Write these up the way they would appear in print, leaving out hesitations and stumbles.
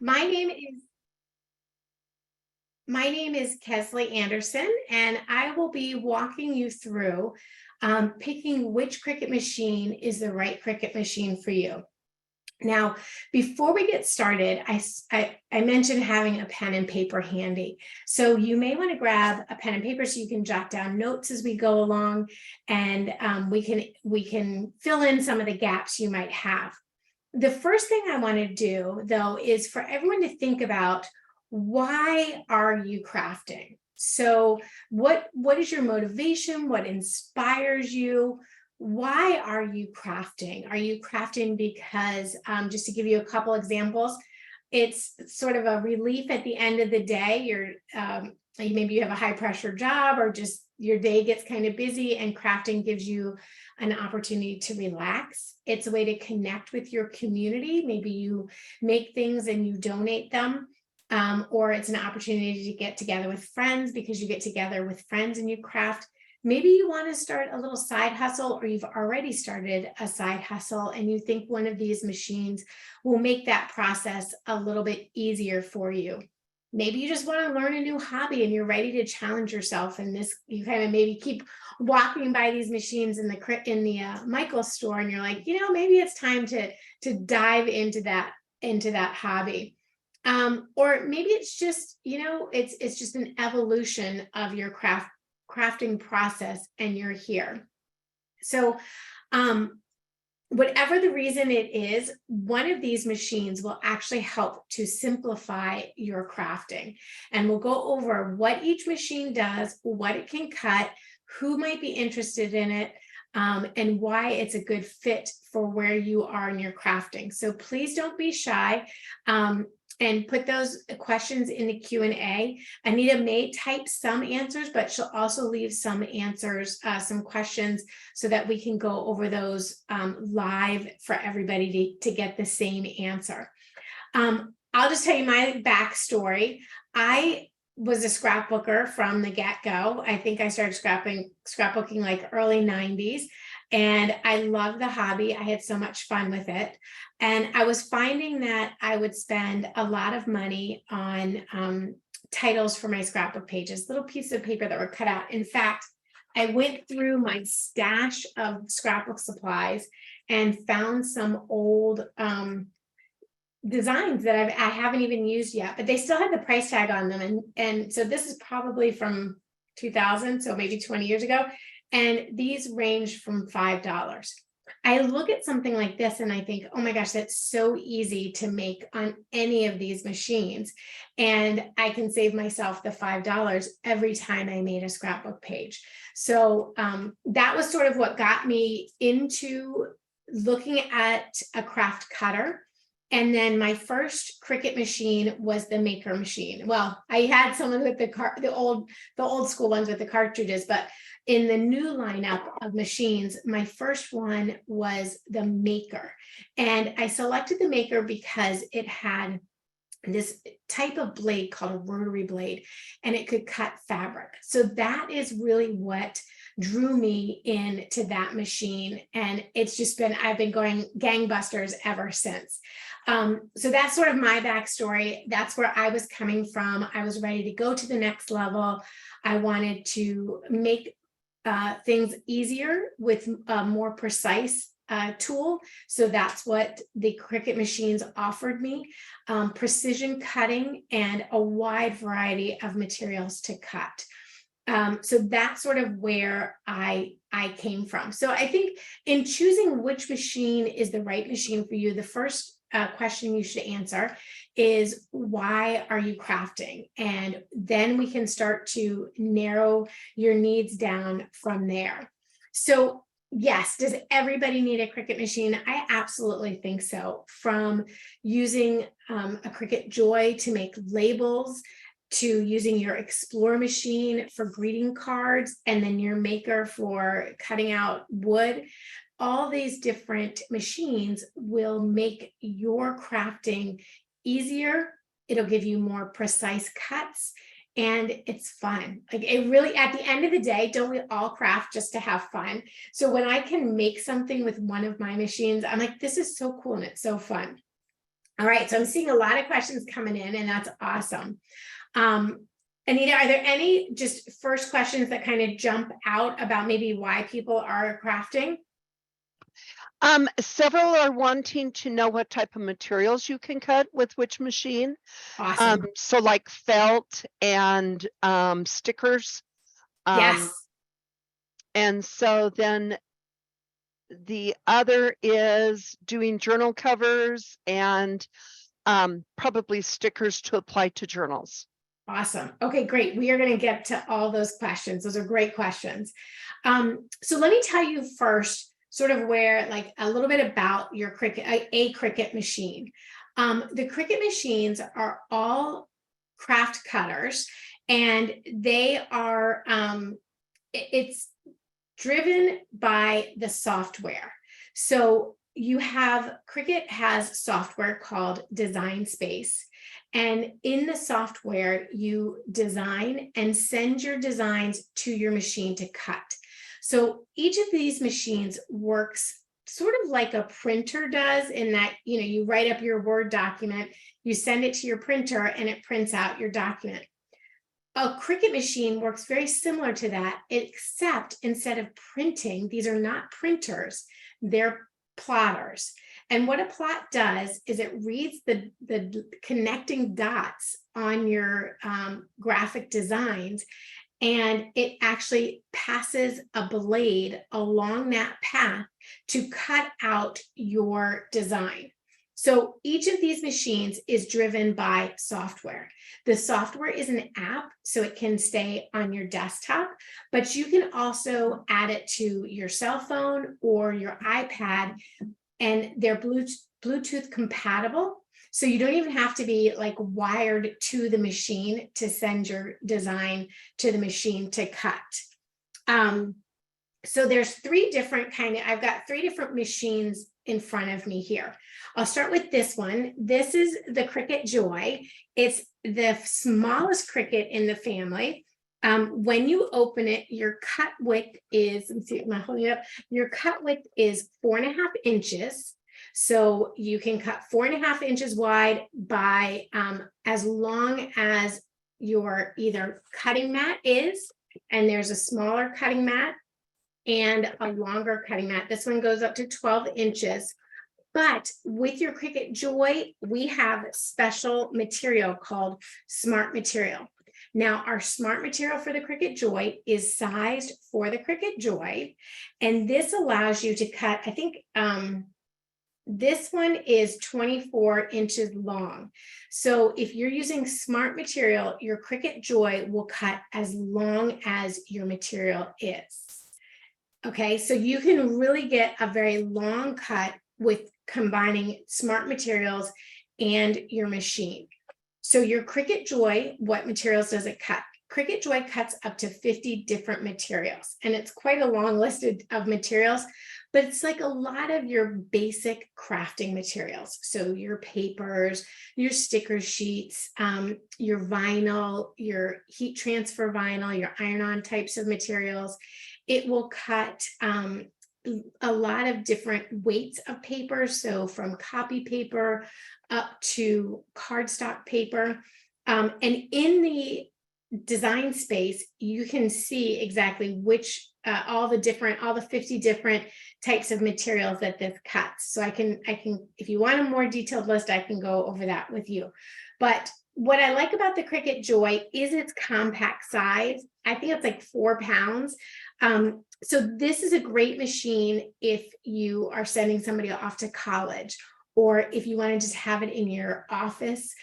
My name is my name is Kesley Anderson, and I will be walking you through picking which Cricut machine is the right Cricut machine for you. Now, before we get started, I mentioned having a pen and paper handy. So you may want to grab a pen and paper so you can jot down notes as we go along, and we can fill in some of the gaps you might have. The first thing I want to do, though, is for everyone to think about, why are you crafting? So what is your motivation? What inspires you? Why are you crafting? Are you crafting because, just to give you a couple examples, it's sort of a relief at the end of the day. Maybe you have a high pressure job, or just your day gets kind of busy, and crafting gives you an opportunity to relax. It's a way to connect with your community. Maybe you make things and you donate them. Or it's an opportunity to get together with friends because you get together with friends and you craft. Maybe you want to start a little side hustle, or you've already started a side hustle and you think one of these machines will make that process a little bit easier for you. Maybe you just want to learn a new hobby and you're ready to challenge yourself. And you kind of maybe keep walking by these machines in the Michael store, and you're like, maybe it's time to dive into that hobby. Or maybe it's just, it's just an evolution of your crafting process, and you're here. So, whatever the reason it is, one of these machines will actually help to simplify your crafting. And we'll go over what each machine does, what it can cut, who might be interested in it, and why it's a good fit for where you are in your crafting. So please don't be shy. And put those questions in the Q&A. Anita may type some answers, but she'll also leave some answers, some questions, so that we can go over those live for everybody to get the same answer. I'll just tell you my backstory. I was a scrapbooker from the get-go. I think I started scrapbooking like early 90s. And I love the hobby. I had so much fun with it. And I was finding that I would spend a lot of money on titles for my scrapbook pages, little pieces of paper that were cut out. In fact, I went through my stash of scrapbook supplies and found some old designs that I haven't even used yet, but they still had the price tag on them. And so this is probably from 2000, so maybe 20 years ago. And these range from $5. I look at something like this and I think, oh my gosh, that's so easy to make on any of these machines. And I can save myself the $5 every time I made a scrapbook page. So that was sort of what got me into looking at a craft cutter. And then my first Cricut machine was the Maker machine. Well, I had someone with the old school ones with the cartridges, but in the new lineup of machines, my first one was the Maker. And I selected the Maker because it had this type of blade called a rotary blade, and it could cut fabric. So that is really what drew me into that machine. And I've been going gangbusters ever since. So that's sort of my backstory. That's where I was coming from. I was ready to go to the next level. I wanted to make things easier with a more precise tool. So that's what the Cricut machines offered me, precision cutting and a wide variety of materials to cut. So that's sort of where I came from. So I think in choosing which machine is the right machine for you, the first question you should answer is, why are you crafting? And then we can start to narrow your needs down from there. So yes, does everybody need a Cricut machine? I absolutely think so. From using a Cricut Joy to make labels, to using your Explore machine for greeting cards, and then your Maker for cutting out wood. All these different machines will make your crafting easier. It'll give you more precise cuts, and it's fun. Like, it really, at the end of the day, don't we all craft just to have fun? So when I can make something with one of my machines, I'm like, this is so cool and it's so fun. All right, so I'm seeing a lot of questions coming in, and that's awesome. Anita, are there any just first questions that kind of jump out about maybe why people are crafting? Several are wanting to know what type of materials you can cut with which machine. Awesome. So like felt and stickers. Yes. And so then the other is doing journal covers and probably stickers to apply to journals. Awesome. Okay, great. We are going to get to all those questions. Those are great questions. So let me tell you first, sort of where, like a little bit about your Cricut, a Cricut machine. The Cricut machines are all craft cutters, and they are, it's driven by the software. So you have, Cricut has software called Design Space. And in the software, you design and send your designs to your machine to cut. So each of these machines works sort of like a printer does, in that, you know, you write up your Word document, you send it to your printer, and it prints out your document. A Cricut machine works very similar to that, except instead of printing, these are not printers, they're plotters. And what a plot does is it reads the connecting dots on your graphic designs, and it actually passes a blade along that path to cut out your design. So each of these machines is driven by software. The software is an app, so it can stay on your desktop, but you can also add it to your cell phone or your iPad, and they're Bluetooth compatible. So you don't even have to be like wired to the machine to send your design to the machine to cut. So there's three different I've got three different machines in front of me here. I'll start with this one. This is the Cricut Joy. It's the smallest Cricut in the family. When you open it, your cut width is, let me see, am I holding it up? Your cut width is 4.5 inches. So you can cut 4.5 inches wide by as long as your either cutting mat is, and there's a smaller cutting mat and a longer cutting mat. This one goes up to 12 inches. But with your Cricut Joy, we have special material called Smart Material. Now, our Smart Material for the Cricut Joy is sized for the Cricut Joy, and this allows you to cut, I think this one is 24 inches long. So if you're using Smart Material, your Cricut Joy will cut as long as your material is. Okay, so you can really get a very long cut with combining Smart Materials and your machine. So your Cricut Joy, what materials does it cut? Cricut Joy cuts up to 50 different materials, and it's quite a long list of materials, but it's like a lot of your basic crafting materials. So your papers, your sticker sheets, your vinyl, your heat transfer vinyl, your iron-on types of materials. It will cut a lot of different weights of paper, so from copy paper up to cardstock paper. And in the Design Space, you can see exactly which all the 50 different types of materials that this cuts. So I can, if you want a more detailed list, I can go over that with you. But what I like about the Cricut Joy is its compact size. I think it's like 4 pounds. So this is a great machine if you are sending somebody off to college, or if you want to just have it in your office.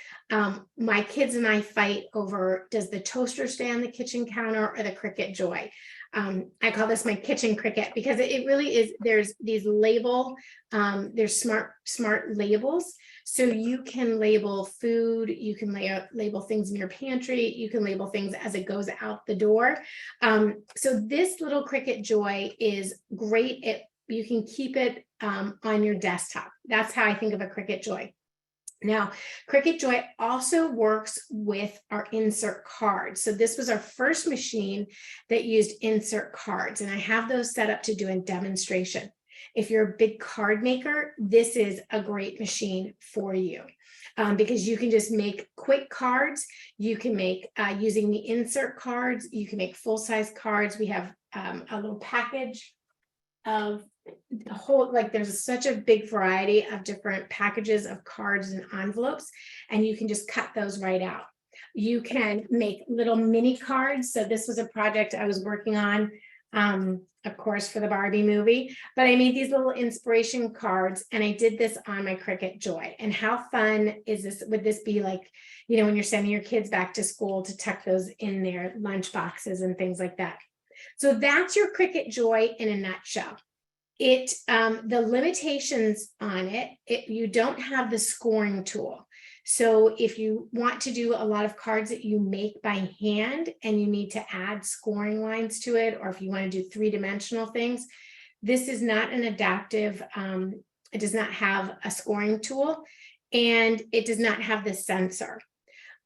My kids and I fight over, does the toaster stay on the kitchen counter or the Cricut Joy? I call this my kitchen Cricut, because it really is. There's these there's smart labels. So you can label food, you can label things in your pantry, you can label things as it goes out the door. So this little Cricut Joy is great. You can keep it on your desktop. That's how I think of a Cricut Joy. Now, Cricut Joy also works with our insert cards. So this was our first machine that used insert cards, and I have those set up to do a demonstration. If you're a big card maker, this is a great machine for you. because you can just make quick cards. You can make using the insert cards. You can make full-size cards. We have a little package of the whole, like there's such a big variety of different packages of cards and envelopes, and you can just cut those right out. You can make little mini cards. So this was a project I was working on, of course, for the Barbie movie, but I made these little inspiration cards, and I did this on my Cricut Joy. And how fun is this? Would this be like, you know, when you're sending your kids back to school to tuck those in their lunch boxes and things like that? So that's your Cricut Joy in a nutshell. It the limitations on it, you don't have the scoring tool. So if you want to do a lot of cards that you make by hand and you need to add scoring lines to it, or if you want to do three-dimensional things, this is not an adaptive, it does not have a scoring tool, and it does not have the sensor.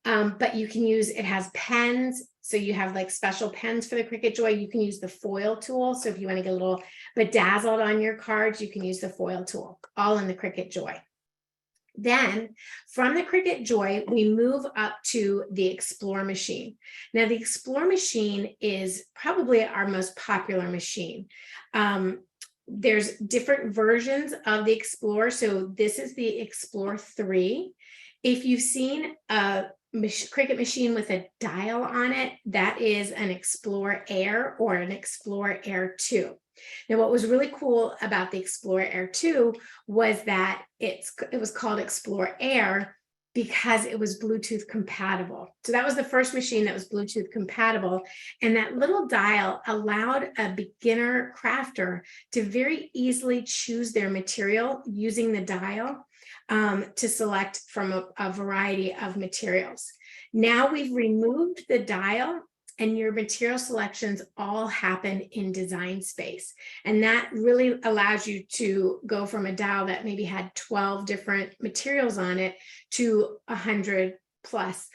But you can use, it has pens. So you have like special pens for the Cricut Joy. You can use the foil tool. So if you want to get a little bedazzled on your cards, you can use the foil tool, all in the Cricut Joy. Then from the Cricut Joy, we move up to the Explore machine. Now the Explore machine is probably our most popular machine. There's different versions of the Explore. So this is the Explore 3. If you've seen a Cricut machine with a dial on it, that is an Explore Air or an Explore Air 2. Now, what was really cool about the Explore Air 2 was that it was called Explore Air because it was Bluetooth compatible. So that was the first machine that was Bluetooth compatible. And that little dial allowed a beginner crafter to very easily choose their material using the dial to select from a variety of materials. Now we've removed the dial, and your material selections all happen in Design Space. And that really allows you to go from a dial that maybe had 12 different materials on it to 100 plus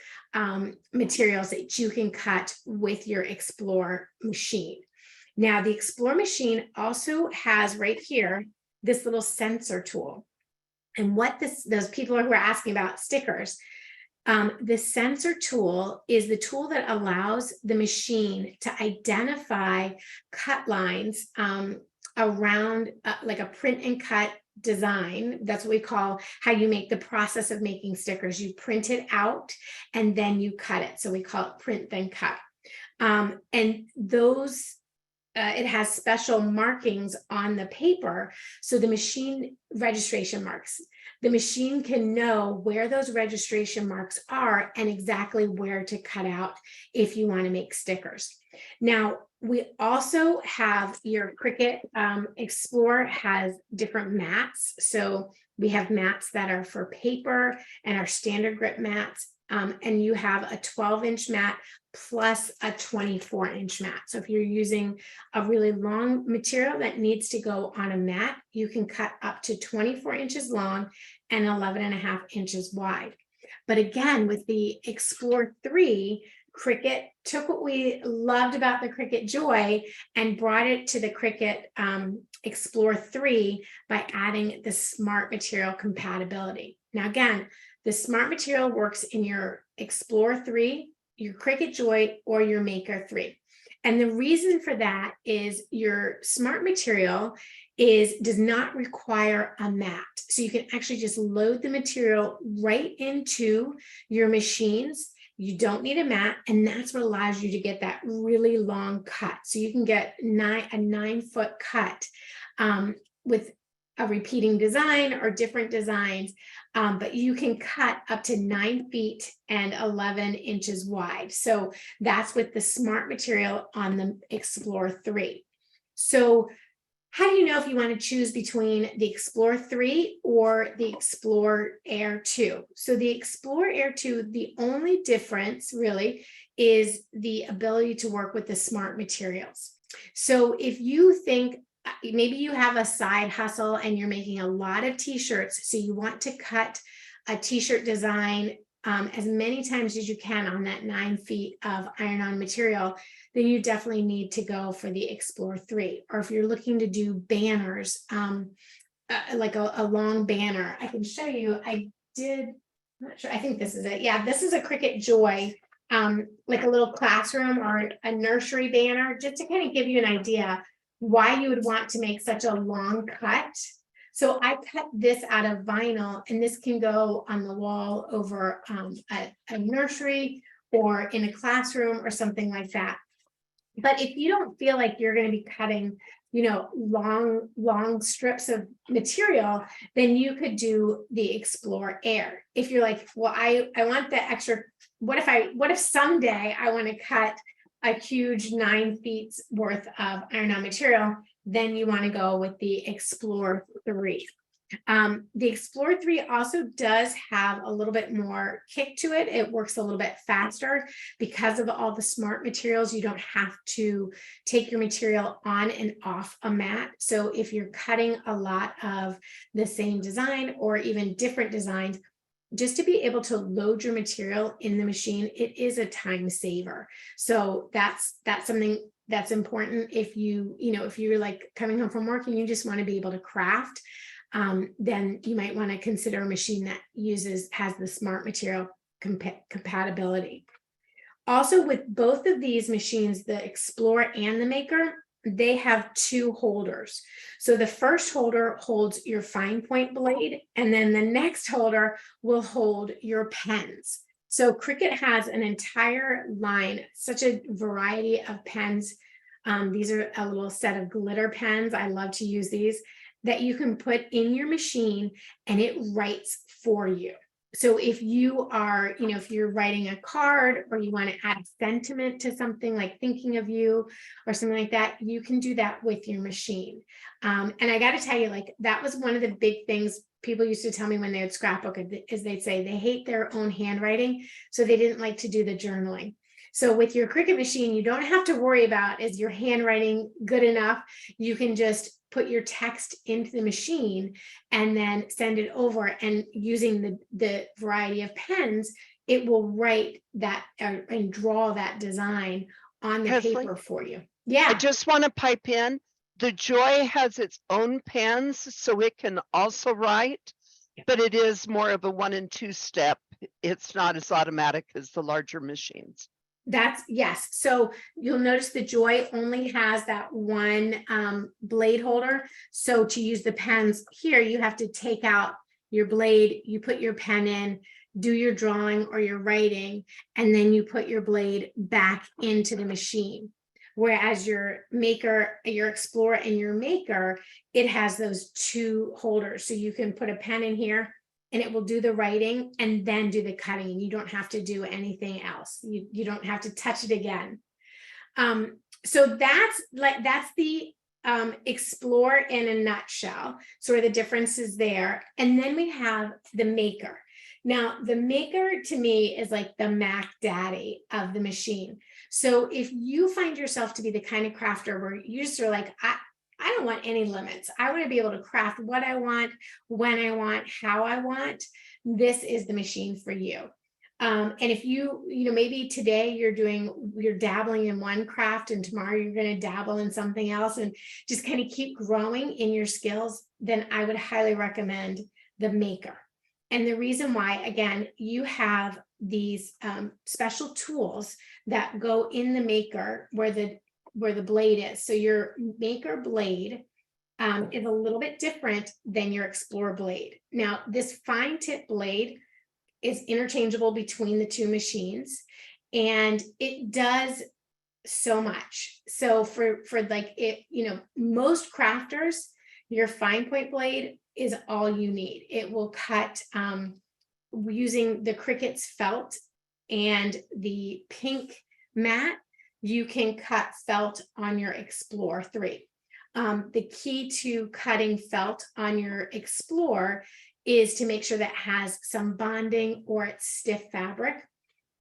materials that you can cut with your Explore machine. Now the Explore machine also has right here this little sensor tool. And what those people who are asking about stickers, the sensor tool is the tool that allows the machine to identify cut lines around like a print and cut design. That's what we call how you make the process of making stickers. You print it out and then you cut it. So we call it print then cut. And those it has special markings on the paper. So the machine registration marks, the machine can know where those registration marks are and exactly where to cut out if you want to make stickers. Now, we also have your Cricut Explore has different mats. So we have mats that are for paper and our standard grip mats. And you have a 12-inch mat plus a 24-inch mat. So if you're using a really long material that needs to go on a mat, you can cut up to 24 inches long and 11.5 inches wide. But again, with the Explore 3, Cricut took what we loved about the Cricut Joy and brought it to the Cricut Explore 3 by adding the Smart Material compatibility. Now, again, the Smart Material works in your Explore 3, your Cricut Joy, or your Maker 3. And the reason for that is your Smart Material does not require a mat. So you can actually just load the material right into your machines. You don't need a mat, and that's what allows you to get that really long cut. So you can get a 9-foot cut with a repeating design or different designs, but you can cut up to 9 feet and 11 inches wide. So that's with the Smart Material on the Explore 3. So how do you know if you want to choose between the Explore 3 or the Explore Air 2? So the Explore Air 2, the only difference really is the ability to work with the Smart Materials. So if you think maybe you have a side hustle and you're making a lot of t-shirts, so you want to cut a t-shirt design as many times as you can on that 9 feet of iron-on material, then you definitely need to go for the Explore 3. Or if you're looking to do banners, like a long banner, I can show you. I did I'm not sure. I think this is it. Yeah, this is a Cricut Joy, like a little classroom or a nursery banner, just to kind of give you an idea why you would want to make such a long cut. So I cut this out of vinyl, and this can go on the wall over a nursery or in a classroom or something like that. But if you don't feel like you're going to be cutting, long strips of material, then you could do the Explore Air. If you're like, well, I want the extra, what if someday I want to cut a huge 9 feet worth of iron-on material, then you want to go with the Explore 3. The Explore 3 also does have a little bit more kick to it. It works a little bit faster because of all the smart materials. You don't have to take your material on and off a mat. So if you're cutting a lot of the same design or even different designs, just to be able to load your material in the machine, it is a time saver. So that's something that's important. If you're like coming home from work and you just want to be able to craft, then you might want to consider a machine that has the smart material compatibility. Also, with both of these machines, the Explore and the Maker, they have 2 holders. So the first holder holds your fine point blade, and then the next holder will hold your pens. So Cricut has an entire line, such a variety of pens. These are a little set of glitter pens. I love to use these, that you can put in your machine and it writes for you. So if you are, if you're writing a card or you want to add sentiment to something like thinking of you or something like that, you can do that with your machine. And I got to tell you, like, that was one of the big things people used to tell me when they would scrapbook, is they'd say they hate their own handwriting, so they didn't like to do the journaling. So with your Cricut machine, you don't have to worry about, is your handwriting good enough? You can just put your text into the machine and then send it over, and using the variety of pens, it will write that and draw that design on the Kesley, paper for you. I Yeah, just want to pipe in. The Joy has its own pens, so it can also write, but it is more of a 1 and 2 step. It's not as automatic as the larger machines. yes. So you'll notice the Joy only has that one blade holder. So to use the pens here, you have to take out your blade, you put your pen in, do your drawing or your writing, and then you put your blade back into the machine. Whereas your Maker, your Explorer and your Maker, it has those 2 holders. So you can put a pen in here and it will do the writing and then do the cutting. You don't have to do anything else. You don't have to touch it again. So that's the Explore in a nutshell. So are the differences there. And then we have the Maker. Now, the Maker to me is like the Mac Daddy of the machine. So if you find yourself to be the kind of crafter where you just are like, I don't want any limits. I want to be able to craft what I want, when I want, how I want. This is the machine for you. And if maybe today you're dabbling in one craft and tomorrow you're going to dabble in something else and just kind of keep growing in your skills, then I would highly recommend the Maker. And the reason why, again, you have these special tools that go in the Maker where the blade is. So your Maker blade is a little bit different than your Explorer blade. Now, this fine tip blade is interchangeable between the 2 machines, and it does so much. So for like it, most crafters, your fine point blade is all you need. It will cut using the Cricut's felt and the pink mat. You can cut felt on your Explore 3. The key to cutting felt on your Explore is to make sure that it has some bonding or it's stiff fabric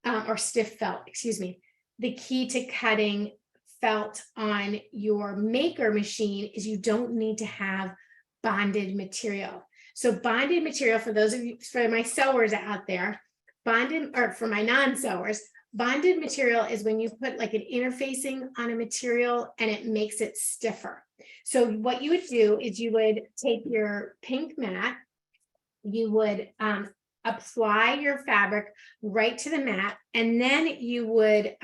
or stiff felt, excuse me. The key to cutting felt on your Maker machine is you don't need to have bonded material. So bonded material, for those of you, for my sewers out there, or for my non-sewers, bonded material is when you put like an interfacing on a material and it makes it stiffer. So what you would do is you would take your pink mat, you would apply your fabric right to the mat, and then you would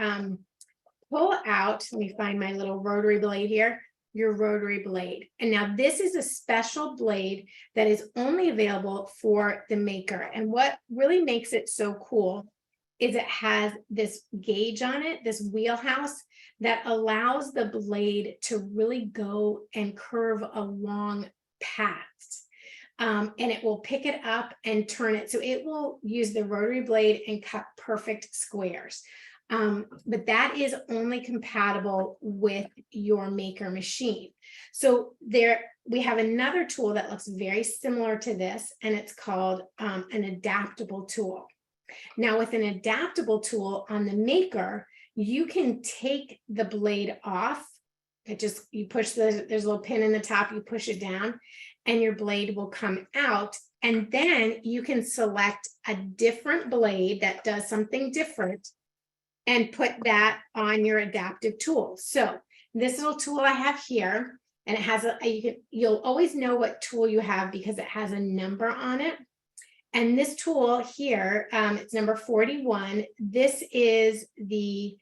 pull out, let me find my little rotary blade here, your rotary blade. And now this is a special blade that is only available for the Maker. And what really makes it so cool is it has this gauge on it, this wheelhouse that allows the blade to really go and curve along paths. And it will pick it up and turn it. So it will use the rotary blade and cut perfect squares. But that is only compatible with your Maker machine. So there we have another tool that looks very similar to this, and it's called an adaptable tool. Now, with an adaptable tool on the Maker, you can take the blade off. It just, you push there's a little pin in the top, you push it down, and your blade will come out. And then you can select a different blade that does something different and put that on your adaptive tool. So this little tool I have here, and it has you'll always know what tool you have because it has a number on it. And this tool here, it's number 41. This is the,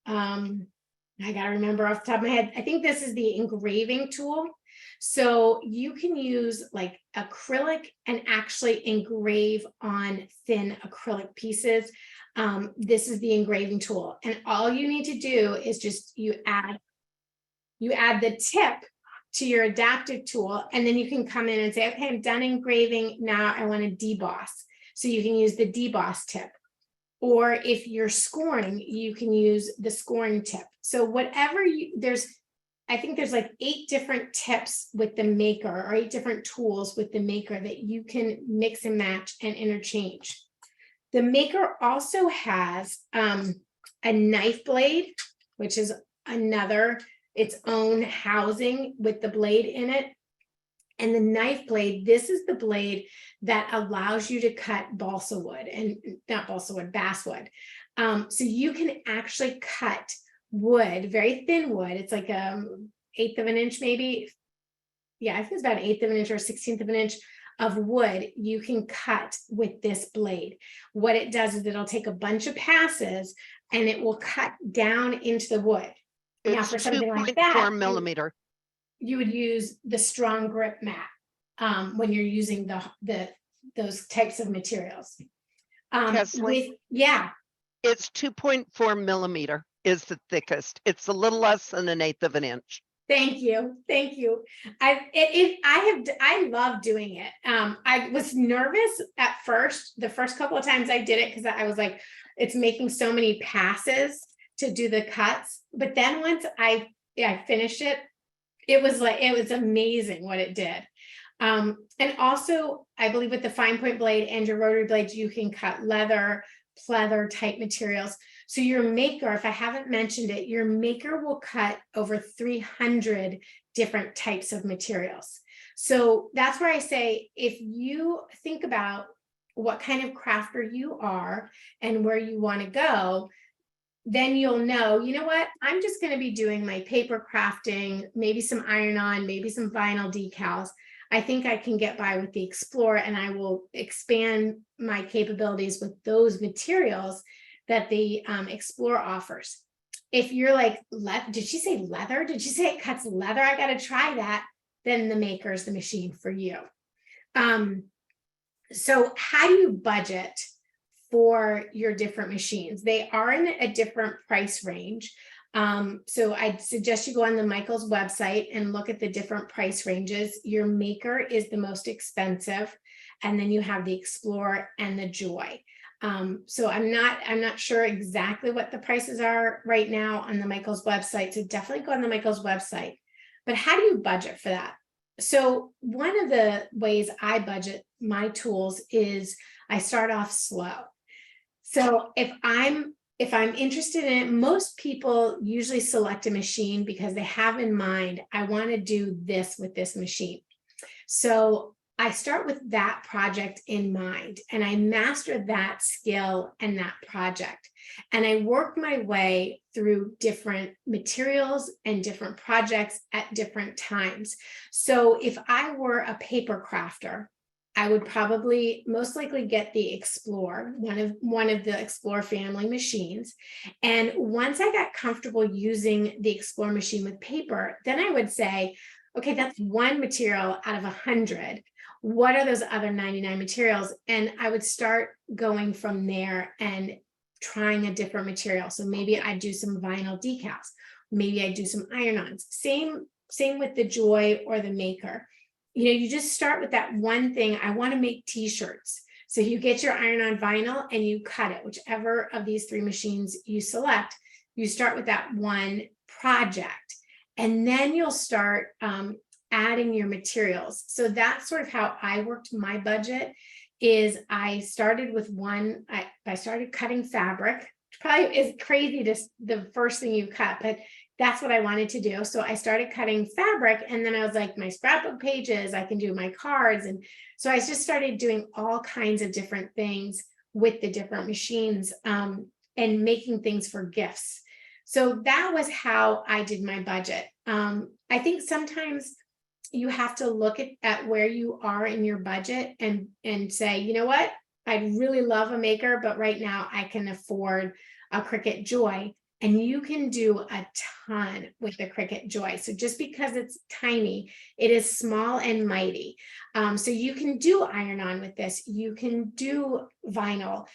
I gotta remember off the top of my head, I think this is the engraving tool. So you can use like acrylic and actually engrave on thin acrylic pieces. This is the engraving tool. And all you need to do is just, you add the tip to your adaptive tool, and then you can come in and say, okay, I'm done engraving. Now I want to deboss. So you can use the deboss tip. Or if you're scoring, you can use the scoring tip. So whatever I think there's like 8 different tips with the Maker, or 8 different tools with the Maker that you can mix and match and interchange. The Maker also has a knife blade, which is its own housing with the blade in it. And the knife blade, this is the blade that allows you to cut balsa wood, and not balsa wood, basswood. So you can actually cut wood, very thin wood. It's like 1/8 of an inch, maybe. Yeah, I think it's about 1/8 of an inch or 1/16 of an inch of wood you can cut with this blade. What it does is it'll take a bunch of passes and it will cut down into the wood. Now, It's for something like that, 2.4 millimeter. you would use the strong grip mat when you're using those types of materials. Kesley, Yeah, it's 2.4 millimeter is the thickest. It's a little less than 1/8 of an inch. thank you. I love doing it. I was nervous at first, the first couple of times I did it, because I was like, it's making so many passes to do the cuts. But then once I finished it, it was amazing what it did. And also, I believe with the fine point blade and your rotary blades, you can cut leather, pleather type materials. So your Maker, if I haven't mentioned it, your Maker will cut over 300 different types of materials. So that's where I say, if you think about what kind of crafter you are and where you want to go, then you'll know, you know what, I'm just going to be doing my paper crafting, maybe some iron-on, maybe some vinyl decals. I think I can get by with the Explorer, and I will expand my capabilities with those materials that the Explorer offers. If you're like, did she say leather? Did she say it cuts leather? I got to try that. Then the Maker is the machine for you. So how do you budget for your different machines? They are in a different price range. So I'd suggest you go on the Michaels website and look at the different price ranges. Your Maker is the most expensive, and then you have the Explorer and the Joy. So I'm not sure exactly what the prices are right now on the Michaels website. So definitely go on the Michaels website. But how do you budget for that? So one of the ways I budget my tools is I start off slow. So if I'm interested in it, most people usually select a machine because they have in mind, I want to do this with this machine. So I start with that project in mind, and I master that skill and that project. And I work my way through different materials and different projects at different times. So if I were a paper crafter, I would probably most likely get the Explore, one of the Explore family machines. And once I got comfortable using the Explore machine with paper, then I would say, okay, that's one material out of 100. What are those other 99 materials? And I would start going from there and trying a different material. So maybe I do some vinyl decals. Maybe I do some iron-ons. Same with the Joy or the Maker. You just start with that one thing. I want to make t-shirts. So you get your iron-on vinyl and you cut it, whichever of these three machines you select. You start with that one project, and then you'll start adding your materials. So that's sort of how I worked my budget. Is I started with one. I started cutting fabric, which probably is crazy to the first thing you cut, but that's what I wanted to do. So I started cutting fabric, and then I was like, my scrapbook pages, I can do my cards. And so I just started doing all kinds of different things with the different machines and making things for gifts. So that was how I did my budget. I think sometimes you have to look at where you are in your budget and say, you know what, I'd really love a Maker, but right now I can afford a Cricut Joy. And you can do a ton with the Cricut Joy. So just because it's tiny, it is small and mighty. So you can do iron-on with this. You can do vinyl.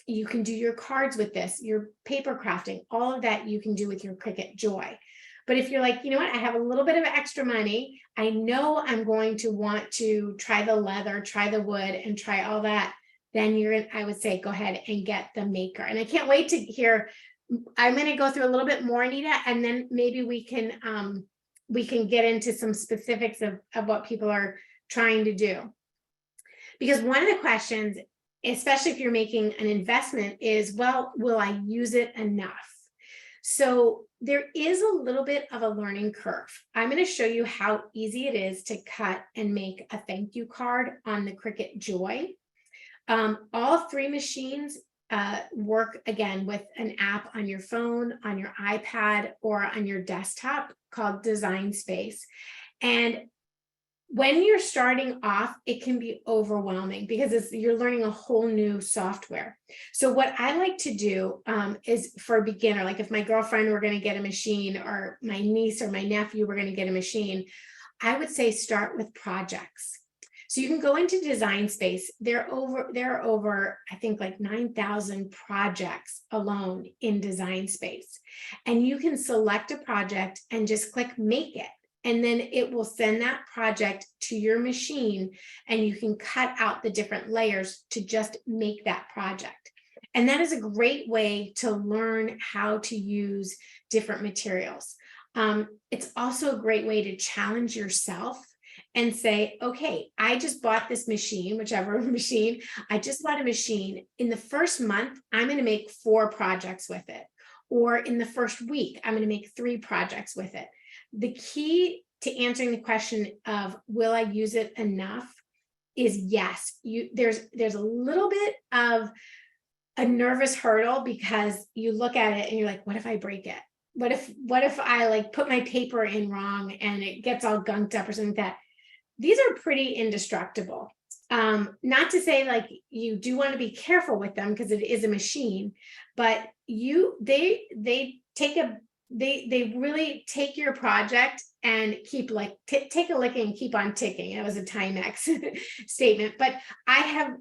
You can do your cards with this, your paper crafting, all of that you can do with your Cricut Joy. But if you're like, you know what, I have a little bit of extra money. I know I'm going to want to try the leather, try the wood, and try all that. Then I would say, go ahead and get the Maker. And I can't wait to hear. I'm going to go through a little bit more, Anita, and then maybe we can get into some specifics of what people are trying to do. Because one of the questions, especially if you're making an investment, is, well, will I use it enough? So there is a little bit of a learning curve. I'm going to show you how easy it is to cut and make a thank you card on the Cricut Joy. All three machines work again with an app on your phone, on your iPad, or on your desktop called Design Space. And when you're starting off, it can be overwhelming because you're learning a whole new software. So what I like to do is, for a beginner, like if my girlfriend were going to get a machine, or my niece or my nephew were going to get a machine, I would say start with projects. So you can go into Design Space. There are over, I think, like 9,000 projects alone in Design Space. And you can select a project and just click Make It. And then it will send that project to your machine, and you can cut out the different layers to just make that project. And that is a great way to learn how to use different materials. It's also a great way to challenge yourself and say, okay, I just bought this machine, whichever machine, I just bought a machine. In the first month, I'm going to make 4 projects with it. Or in the first week, I'm going to make 3 projects with it. The key to answering the question of, will I use it enough, is yes. There's a little bit of a nervous hurdle, because you look at it and you're like, what if I break it? What if I like put my paper in wrong and it gets all gunked up or something like that? These are pretty indestructible. Not to say like you do want to be careful with them, because it is a machine, but they really take your project and keep like take a lick and keep on ticking. It was a Timex statement, but I've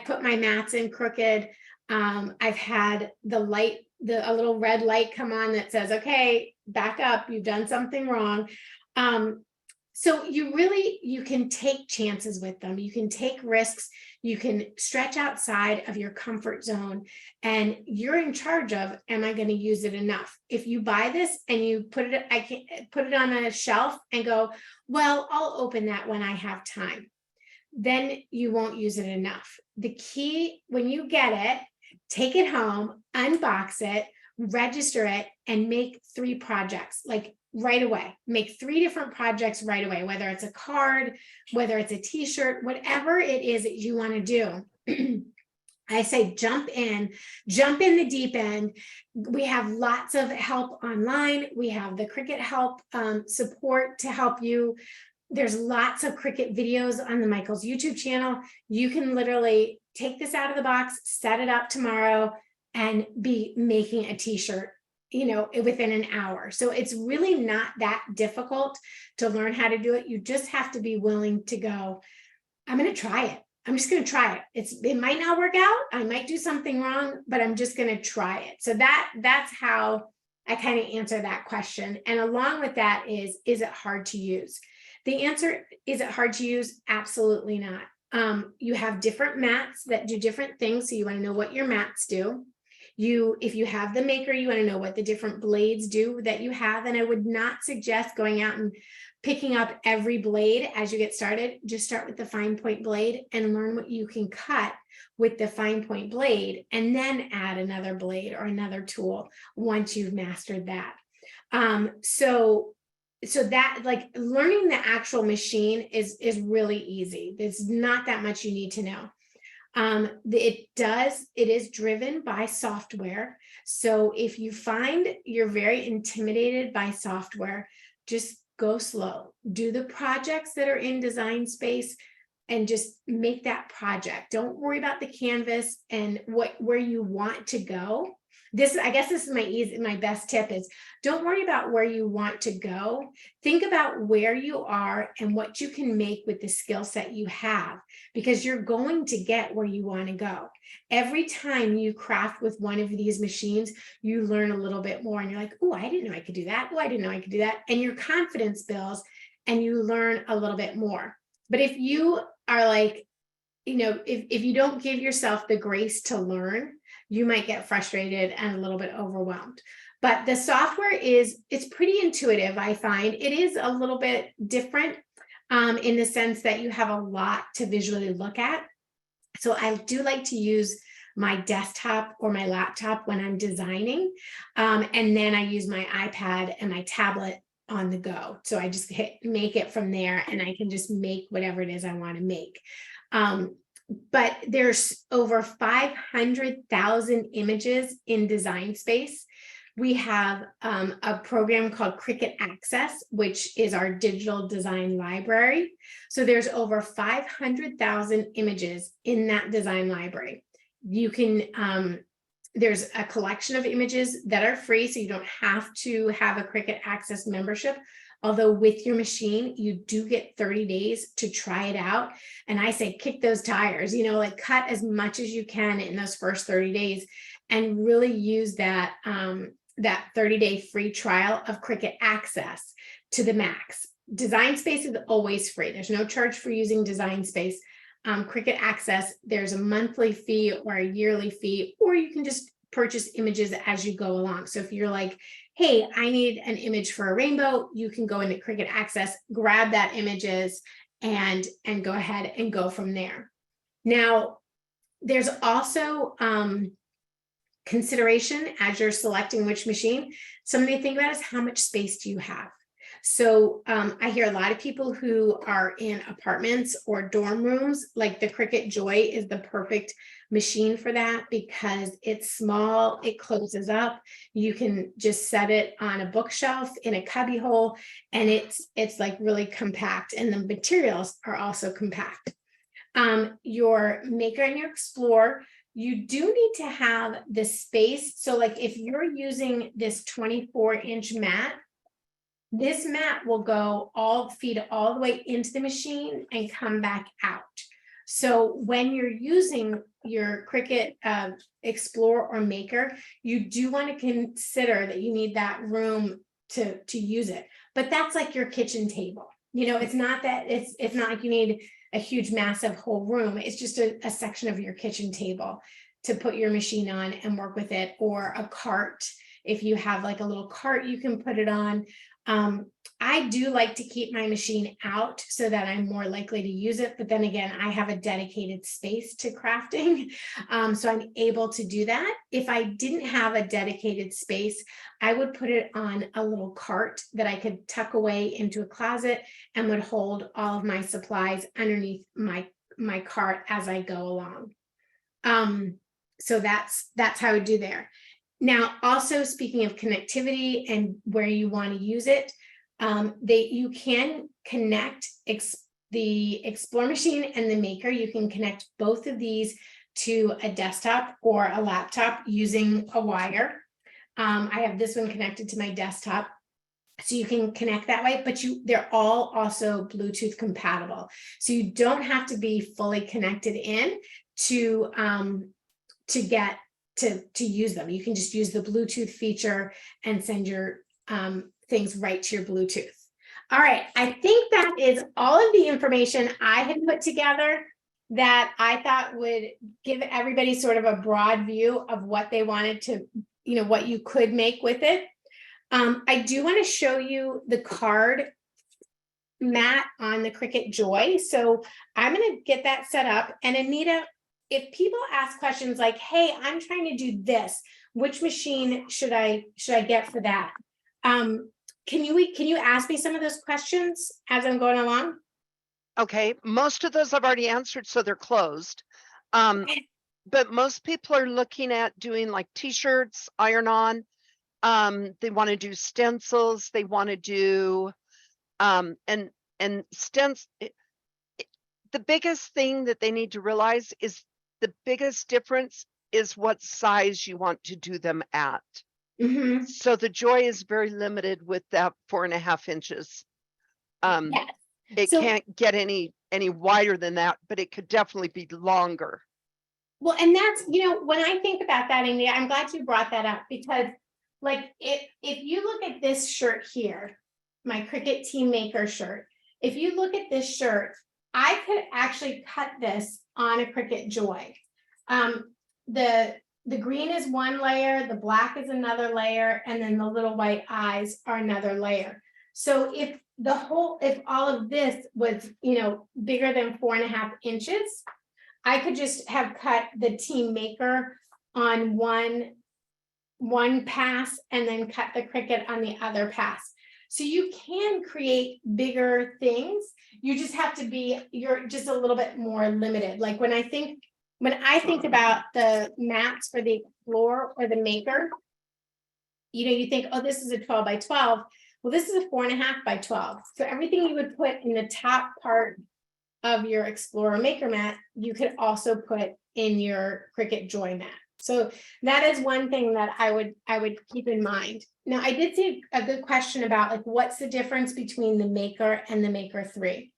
put my mats in crooked. I've had a little red light come on that says, okay, back up, you've done something wrong. So you can take chances with them. You can take risks. You can stretch outside of your comfort zone, and you're in charge of, am I going to use it enough? If you buy this and you put it on a shelf and go, well, I'll open that when I have time, then you won't use it enough. The key, when you get it, take it home, unbox it, register it, and make 3 projects, like right away. Make 3 different projects right away, whether it's a card, whether it's a t-shirt, whatever it is that you want to do. I say jump in the deep end. We have lots of help online. We have the Cricut help support to help you There's lots of Cricut videos on the Michael's YouTube channel. You can literally take this out of the box, set it up tomorrow, and be making a t-shirt, within an hour. So it's really not that difficult to learn how to do it. You just have to be willing to go, I'm going to try it. I'm just going to try it. It might not work out. I might do something wrong, but I'm just going to try it. So that's how I kind of answer that question. And along with that is it hard to use? The answer, is it hard to use? Absolutely not. You have different mats that do different things. So you want to know what your mats do. If you have the Maker, you want to know what the different blades do that you have. And I would not suggest going out and picking up every blade as you get started. Just start with the fine point blade and learn what you can cut with the fine point blade, and then add another blade or another tool once you've mastered that. So that, like, learning the actual machine is really easy. There's not that much you need to know. It is driven by software. So if you find you're very intimidated by software, just go slow. Do the projects that are in Design Space and just make that project. Don't worry about the canvas and where you want to go. I guess this is my best tip is, don't worry about where you want to go. Think about where you are and what you can make with the skill set you have, because you're going to get where you want to go. Every time you craft with one of these machines, you learn a little bit more and you're like, oh, I didn't know I could do that. Oh, I didn't know I could do that. And your confidence builds and you learn a little bit more. But if you are like, if you don't give yourself the grace to learn, you might get frustrated and a little bit overwhelmed. But the software it's pretty intuitive, I find. It is a little bit different in the sense that you have a lot to visually look at. So I do like to use my desktop or my laptop when I'm designing. And then I use my iPad and my tablet on the go. So I just make it from there, and I can just make whatever it is I want to make. But there's over 500,000 images in Design Space. We have a program called Cricut Access, which is our digital design library. So there's over 500,000 images in that design library. You can, there's a collection of images that are free, so you don't have to have a Cricut Access membership. Although with your machine, you do get 30 days to try it out. And I say, kick those tires, like cut as much as you can in those first 30 days and really use that 30-day free trial of Cricut Access to the max. Design Space is always free. There's no charge for using Design Space. Cricut Access, there's a monthly fee or a yearly fee, or you can just purchase images as you go along. So if you're like, hey, I need an image for a rainbow, you can go into Cricut Access, grab that images and go ahead and go from there. Now, there's also consideration as you're selecting which machine. Something to think about is, how much space do you have? So I hear a lot of people who are in apartments or dorm rooms, like the Cricut Joy is the perfect machine for that because it's small, it closes up. You can just set it on a bookshelf in a cubby hole, and it's like really compact, and the materials are also compact. Your Maker and your Explorer, you do need to have the space. So like if you're using this 24-inch mat, this mat will feed all the way into the machine and come back out. So when you're using your Cricut Explorer or Maker, you do want to consider that you need that room to use it. But that's like your kitchen table. It's not that it's not like you need a huge, massive whole room. It's just a section of your kitchen table to put your machine on and work with it, or a cart. If you have like a little cart, you can put it on. I do like to keep my machine out so that I'm more likely to use it. But then again, I have a dedicated space to crafting. So I'm able to do that. If I didn't have a dedicated space, I would put it on a little cart that I could tuck away into a closet and would hold all of my supplies underneath my cart as I go along. So that's how I would do there. Now, also speaking of connectivity and where you want to use it, You can connect the Explore Machine and the Maker. You can connect both of these to a desktop or a laptop using a wire. I have this one connected to my desktop, so you can connect that way, but they're all also Bluetooth compatible. So you don't have to be fully connected in to get to use them. You can just use the Bluetooth feature and send your things right to your Bluetooth. All right, I think that is all of the information I had put together that I thought would give everybody sort of a broad view of what they wanted to, what you could make with it. I do want to show you the card mat on the Cricut Joy. So I'm going to get that set up. And Anita, if people ask questions like, hey, I'm trying to do this, which machine should I get for that? Can you ask me some of those questions as I'm going along? Okay, most of those I've already answered, so they're closed. But most people are looking at doing like t-shirts, iron-on. They want to do stencils. They want to do and stencils. The biggest thing that they need to realize is the biggest difference is what size you want to do them at. Mm-hmm. So the Joy is very limited with that 4.5 inches. Yes. It can't get any wider than that, but it could definitely be longer. Well, and that's, when I think about that, Amy, I'm glad you brought that up, because like if you look at this shirt here, my Cricut Team Maker shirt, if you look at this shirt, I could actually cut this on a Cricut Joy. The green is one layer, the black is another layer, and then the little white eyes are another layer. So if all of this was, bigger than 4.5 inches, I could just have cut the Team Maker on one pass and then cut the Cricut on the other pass. So you can create bigger things. You just have to you're just a little bit more limited. Like when I think about the mats for the Explore or the Maker, you think, oh, this is a 12 by 12. Well, this is a 4.5 by 12. So everything you would put in the top part of your Explorer Maker mat, you could also put in your Cricut Joy mat. So that is one thing that I would keep in mind. Now, I did see a good question about like, what's the difference between the Maker and the Maker 3?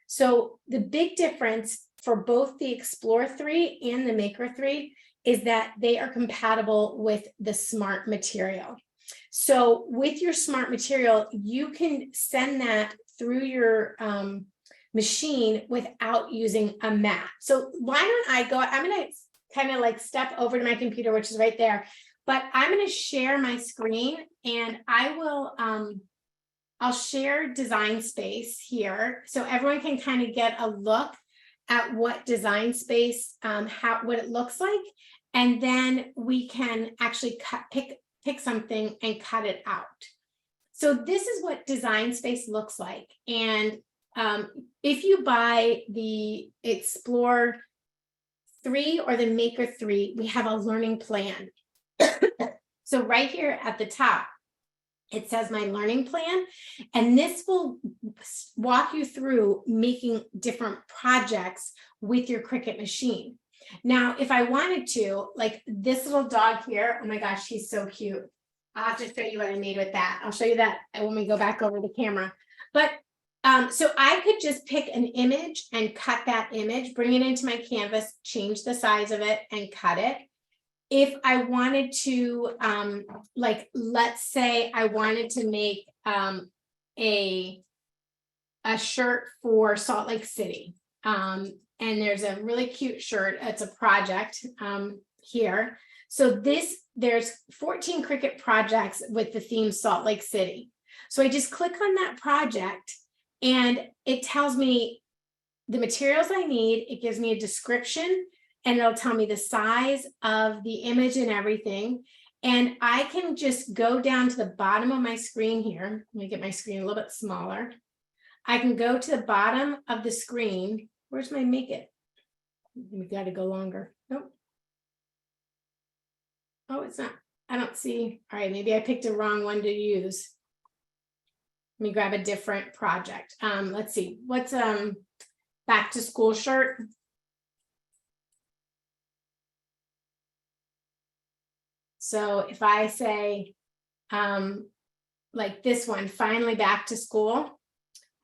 So the big difference for both the Explorer 3 and the Maker 3 is that they are compatible with the Smart Material. So with your Smart Material, you can send that through your machine without using a mat. So why don't I'm going to kind of like step over to my computer, which is right there, but I'm going to share my screen and I will, I'll share Design Space here so everyone can kind of get a look at what Design Space, what it looks like, and then we can actually pick something and cut it out. So this is what Design Space looks like. And if you buy the Explore 3 or the Maker 3, we have a learning plan. So right here at the top, it says my learning plan, and this will walk you through making different projects with your Cricut machine. Now, if I wanted to, like this little dog here, oh my gosh, he's so cute. I'll have to show you what I made with that. I'll show you that when we go back over the camera. But so I could just pick an image and cut that image, bring it into my canvas, change the size of it and cut it. If I wanted to, like, let's say I wanted to make a shirt for Salt Lake City. And there's a really cute shirt. It's a project here. So there's 14 Cricut projects with the theme Salt Lake City. So I just click on that project and it tells me the materials I need. It gives me a description and it'll tell me the size of the image and everything. And I can just go down to the bottom of my screen here. Let me get my screen a little bit smaller. I can go to the bottom of the screen. Where's my make it? We got to go longer. Nope. Oh, it's not. I don't see. All right, maybe I picked a wrong one to use. Let me grab a different project. Let's see, what's back to school shirt. So if I say, like this one, finally back to school,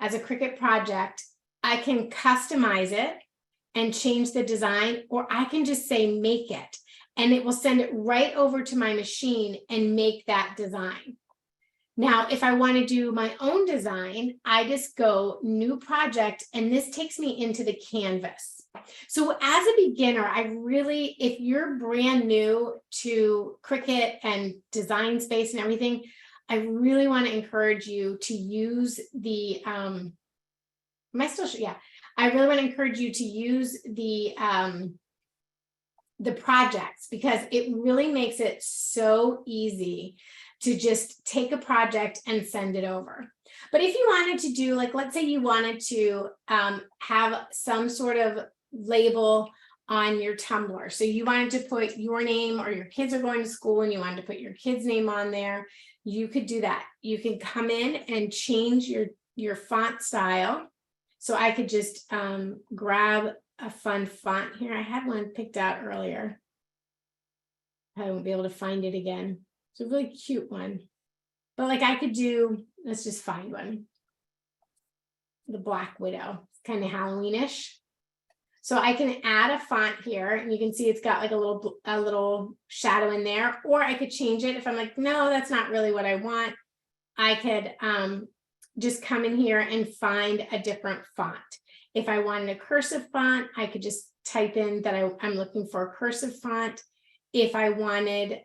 as a Cricut project, I can customize it and change the design, or I can just say make it, and it will send it right over to my machine and make that design. Now, if I want to do my own design, I just go new project, and this takes me into the canvas. So as a beginner, if you're brand new to Cricut and Design Space and everything, I really want to encourage you to use the, I really want to encourage you to use the projects, because it really makes it so easy to just take a project and send it over. But if you wanted to do, like, let's say you wanted to have some sort of label on your tumbler. So you wanted to put your name, or your kids are going to school and you wanted to put your kid's name on there, you could do that. You can come in and change your font style. So I could just grab a fun font here. I had one picked out earlier. I won't be able to find it again. It's a really cute one. But like I could do, let's just find one. The Black Widow. It's kind of Halloweenish. So I can add a font here, and you can see it's got like a little shadow in there, or I could change it. If I'm like, no, that's not really what I want, I could just come in here and find a different font. If I wanted a cursive font, I could just type in that I'm looking for a cursive font. If I wanted,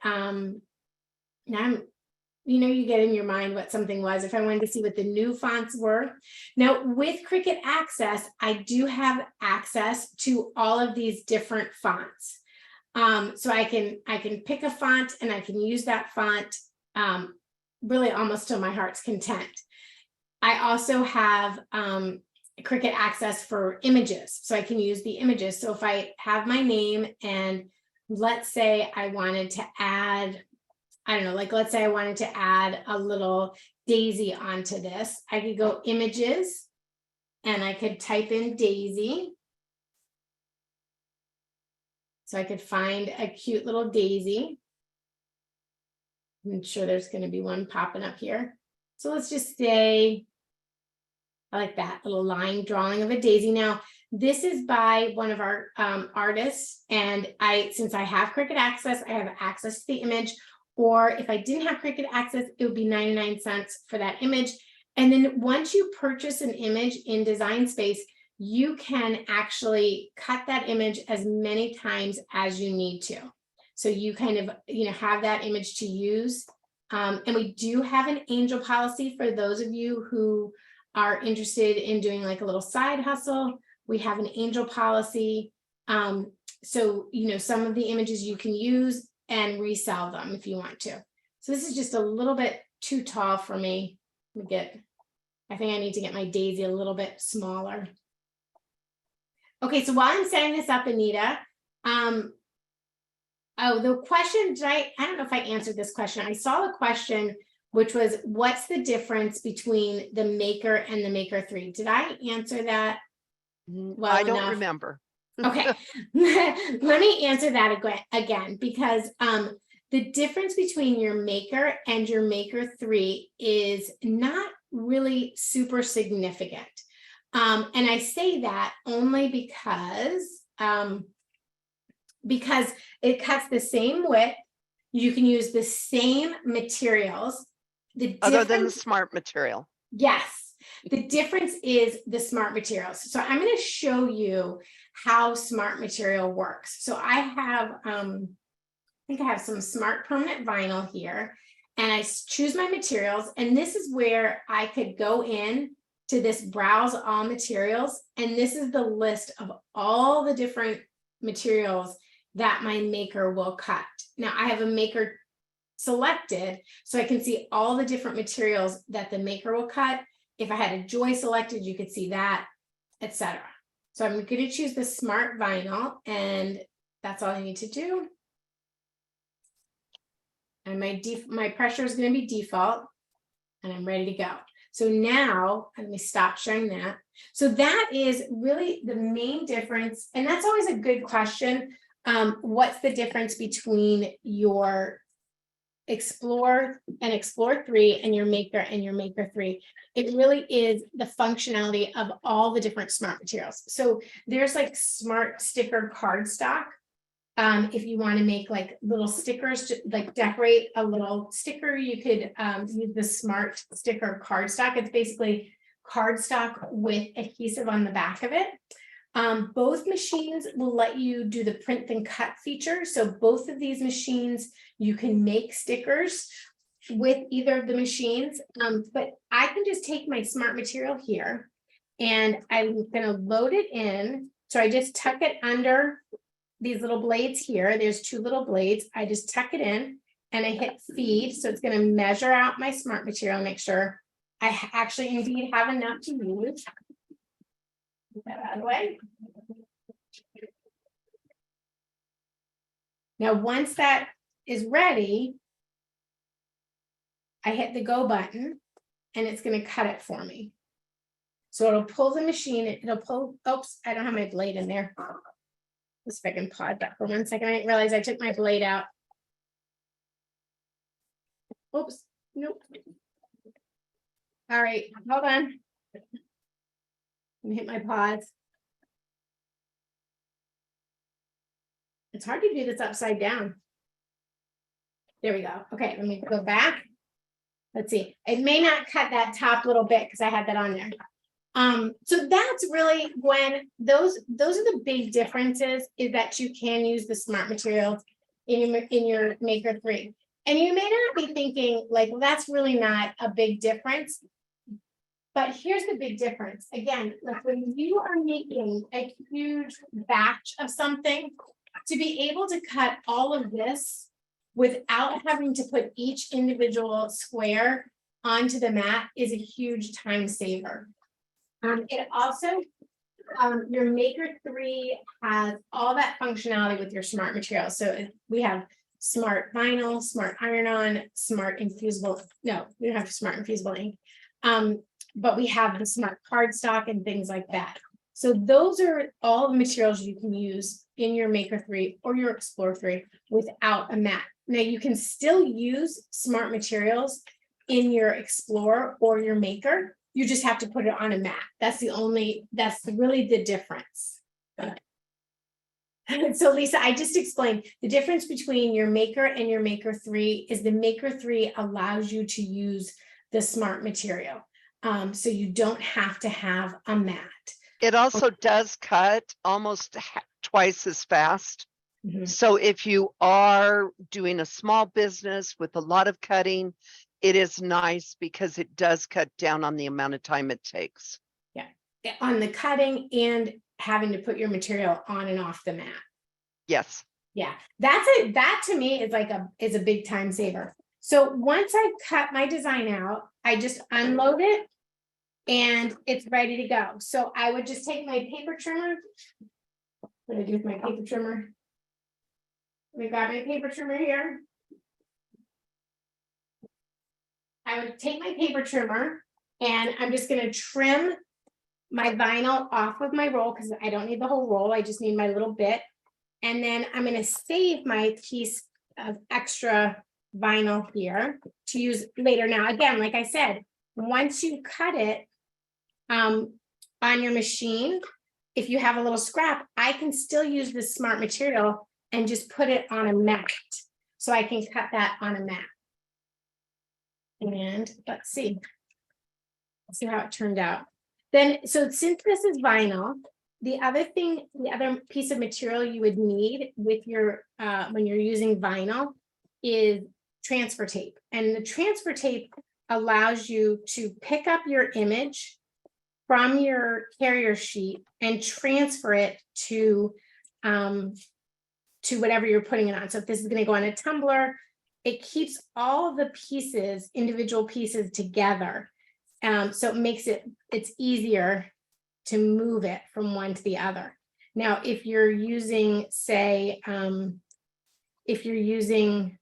you get in your mind what something was. If I wanted to see what the new fonts were. Now with Cricut Access, I do have access to all of these different fonts. So I can pick a font and I can use that font really almost to my heart's content. I also have Cricut Access for images, so I can use the images. So if I have my name, and let's say I wanted to add, I don't know, like let's say I wanted to add a little daisy onto this, I could go images and I could type in daisy. So I could find a cute little daisy. I'm sure there's going to be one popping up here. So let's just say, I like that little line drawing of a daisy. Now, this is by one of our artists, and since I have Cricut Access, I have access to the image. Or if I didn't have Cricut Access, it would be 99 cents for that image. And then once you purchase an image in Design Space, you can actually cut that image as many times as you need to. So you kind of, have that image to use. And we do have an angel policy for those of you who are interested in doing like a little side hustle. We have an angel policy. So, some of the images you can use and resell them if you want to. So this is just a little bit too tall for me. I think I need to get my daisy a little bit smaller. Okay, so while I'm setting this up, Anita, the question, I don't know if I answered this question. I saw a question, which was, what's the difference between the Maker and the Maker 3? Did I answer that well I don't enough? remember. Okay, let me answer that again, because the difference between your Maker and your Maker 3 is not really super significant. And I say that only because it cuts the same width. You can use the same materials. Other than the smart material. Yes. The difference is the smart materials. So I'm going to show you how smart material works. So I have, I think I have some smart permanent vinyl here, and I choose my materials. And this is where I could go in to this browse all materials. And this is the list of all the different materials that my Maker will cut. Now I have a Maker selected, so I can see all the different materials that the Maker will cut. If I had a Joy selected, you could see that, etc. So I'm going to choose the smart vinyl, and that's all I need to do. And my pressure is going to be default, and I'm ready to go. So now, let me stop showing that. So that is really the main difference. And that's always a good question. What's the difference between your Explore and Explore 3 and your Maker 3? It really is the functionality of all the different smart materials. So there's like smart sticker cardstock. If you want to make like little stickers to like decorate a little sticker, you could use the smart sticker cardstock. It's basically cardstock with adhesive on the back of it. Both machines will let you do the print and cut feature. So both of these machines, you can make stickers with either of the machines. But I can just take my smart material here and I'm going to load it in. So I just tuck it under these little blades here. There's two little blades. I just tuck it in and I hit feed. So it's going to measure out my smart material, make sure I actually indeed have enough to use. Get that out of the way. Now, once that is ready, I hit the go button and it's going to cut it for me. So it'll pull the machine, it'll pull, oops, I don't have my blade in there. Let's see if I can pause that for 1 second. I didn't realize I took my blade out. Oops, nope. All right, hold on. Let me hit my pause. It's hard to do this upside down. There we go. Okay, let me go back. Let's see. It may not cut that top little bit because I had that on there. So that's really when those are the big differences, is that you can use the smart materials in your Maker 3. And you may not be thinking like, well, that's really not a big difference. But here's the big difference. Again, like when you are making a huge batch of something, to be able to cut all of this without having to put each individual square onto the mat is a huge time saver. It also, your Maker 3 has all that functionality with your smart materials. So we have smart vinyl, smart iron-on, smart infusible. No, we don't have smart infusible ink. But we have the smart cardstock and things like that. So those are all the materials you can use in your Maker 3 or your Explore 3 without a mat. Now you can still use smart materials in your Explore or your Maker. You just have to put it on a mat. That's really the difference. So Lisa, I just explained the difference between your Maker and your Maker 3 is the Maker 3 allows you to use the smart material. So you don't have to have a mat. It also does cut almost twice as fast. Mm-hmm. So if you are doing a small business with a lot of cutting, it is nice because it does cut down on the amount of time it takes. Yeah, on the cutting and having to put your material on and off the mat. Yes. Yeah, that's it. That to me is like is a big time saver. So once I cut my design out, I just unload it and it's ready to go. So I would just take my paper trimmer. What do I do with my paper trimmer? We got my paper trimmer here. I would take my paper trimmer and I'm just going to trim my vinyl off of my roll because I don't need the whole roll. I just need my little bit. And then I'm going to save my piece of extra vinyl here to use later. Now, again, like I said, once you cut it on your machine, if you have a little scrap, I can still use this smart material and just put it on a mat. So I can cut that on a mat. And let's see how it turned out. Then, so since this is vinyl, the other piece of material you would need with your, when you're using vinyl is transfer tape. And the transfer tape allows you to pick up your image from your carrier sheet and transfer it to whatever you're putting it on. So if this is going to go on a tumbler, it keeps all the pieces, individual pieces together. So it makes it's easier to move it from one to the other. Now, if you're using, say, if you're using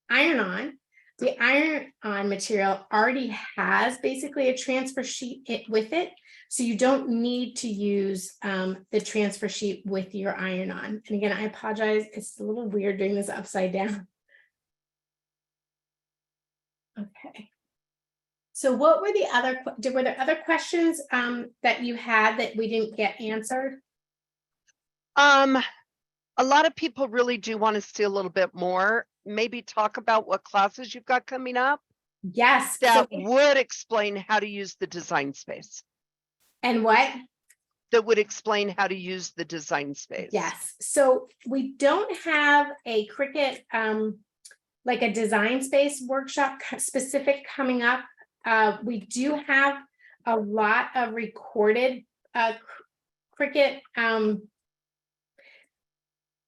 iron-on, The iron-on material already has basically a transfer sheet with it, so you don't need to use the transfer sheet with your iron-on. And again, I apologize, it's a little weird doing this upside down. Okay. So what were the other, were there other questions that you had that we didn't get answered? A lot of people really do want to see a little bit more. Maybe talk about what classes you've got coming up. Yes. That would explain how to use the design space. And what? That would explain how to use the design space. Yes. So we don't have a Cricut, like a design space workshop specific coming up. We do have a lot of recorded Cricut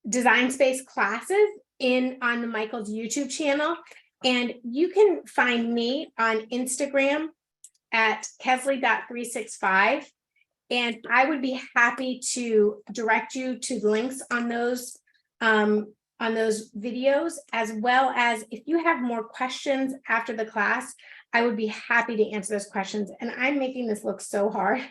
design space classes on the Michael's YouTube channel. And you can find me on Instagram at kesley.365. And I would be happy to direct you to links on those videos, as well as if you have more questions after the class, I would be happy to answer those questions. And I'm making this look so hard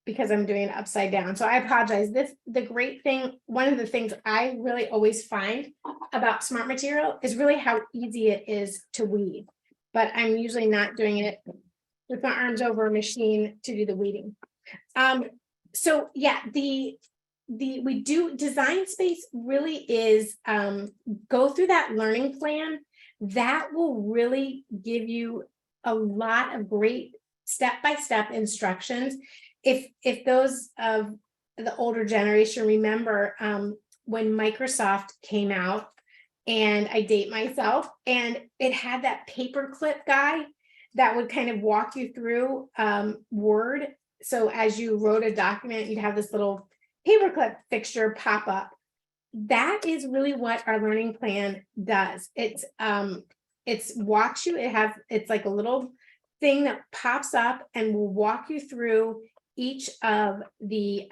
because I'm doing it upside down. So I apologize. The great thing, one of the things I really always find about smart material is really how easy it is to weave. But I'm usually not doing it with my arms over a machine to do the weeding. So yeah, we do design space really is go through that learning plan. That will really give you a lot of great step-by-step instructions. If those of the older generation remember when Microsoft came out, and I date myself, and it had that paperclip guy that would kind of walk you through Word. So as you wrote a document, you'd have this little paperclip fixture pop up. That is really what our learning plan does. It's walks you, it's like a little thing that pops up and will walk you through each of the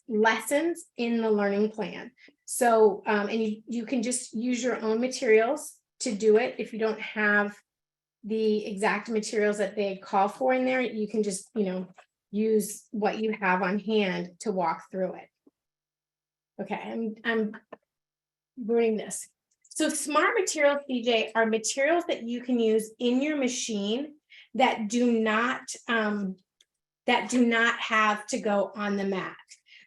lessons in the learning plan. So, and you can just use your own materials to do it. If you don't have the exact materials that they call for in there, you can just, use what you have on hand to walk through it. Okay, I'm ruining this. So smart materials, CJ, are materials that you can use in your machine that do not have to go on the mat.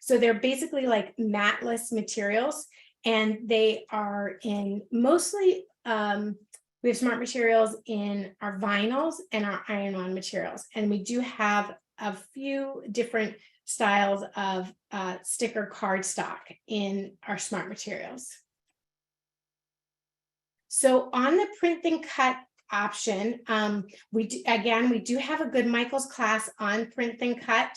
So they're basically like matless materials, and they are in mostly, we have smart materials in our vinyls and our iron-on materials. And we do have a few different styles of sticker cardstock in our smart materials. So on the print and cut option, we do have a good Michael's class on print and cut.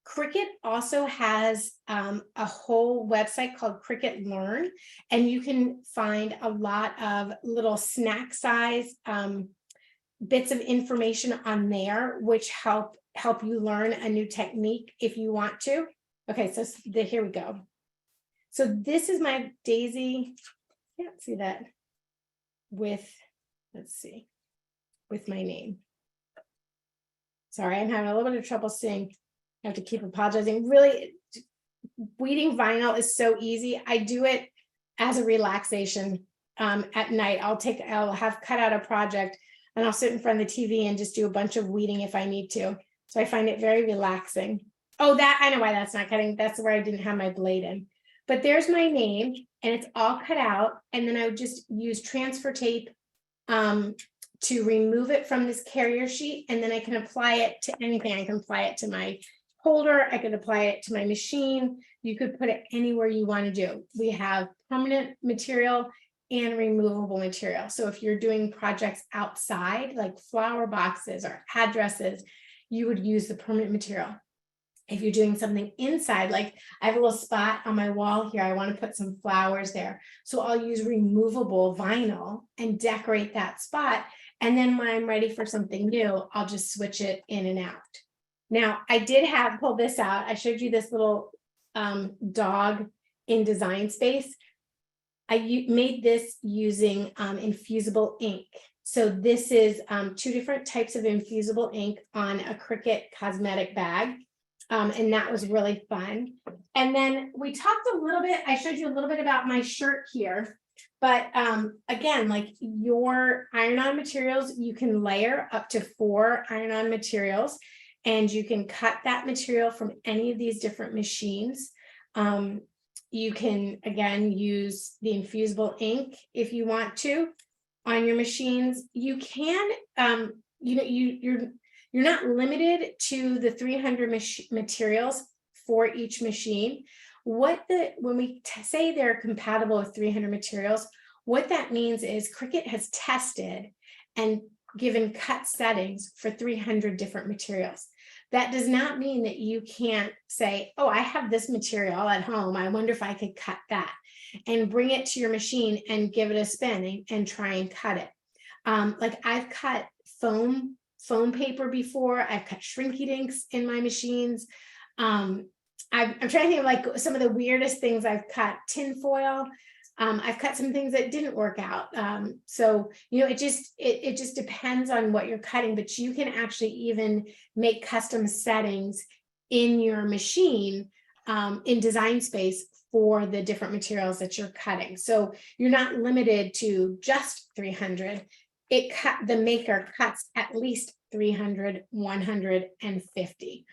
Cricut also has a whole website called Cricut Learn, and you can find a lot of little snack size bits of information on there, which help you learn a new technique if you want to. Okay, so here we go. So this is my daisy. Can't see that with, let's see, with my name. Sorry, I'm having a little bit of trouble seeing. I have to keep apologizing. Really, weeding vinyl is so easy. I do it as a relaxation at night. I'll have cut out a project and I'll sit in front of the TV and just do a bunch of weeding if I need to. So I find it very relaxing. Oh, I know why that's not cutting. That's where I didn't have my blade in. But there's my name and it's all cut out. And then I would just use transfer tape to remove it from this carrier sheet. And then I can apply it to anything. I can apply it to my holder. I could apply it to my machine. You could put it anywhere you want to do. We have permanent material and removable material. So if you're doing projects outside, like flower boxes or addresses, you would use the permanent material. If you're doing something inside, like I have a little spot on my wall here, I want to put some flowers there. So I'll use removable vinyl and decorate that spot. And then when I'm ready for something new, I'll just switch it in and out. Now, I did pull this out. I showed you this little dog in design space. made this using infusible ink. So this is 2 different types of infusible ink on a Cricut cosmetic bag. And that was really fun. And then we talked a little bit, I showed you a little bit about my shirt here. But again, like your iron-on materials, you can layer up to 4 iron-on materials, and you can cut that material from any of these different machines. You can, again, use the infusible ink if you want to on your machines. You can, you're not limited to the 300 materials for each machine. When we say they're compatible with 300 materials, what that means is Cricut has tested and given cut settings for 300 different materials. That does not mean that you can't say, oh, I have this material at home, I wonder if I could cut that, and bring it to your machine and give it a spin and try and cut it. Like I've cut foam paper before, I've cut Shrinky Dinks in my machines. I'm trying to think of like some of the weirdest things I've cut. Tin foil. I've cut some things that didn't work out. So, it just depends on what you're cutting, but you can actually even make custom settings in your machine in Design Space for the different materials that you're cutting. So you're not limited to just 300. The Maker cuts at least 300, 150.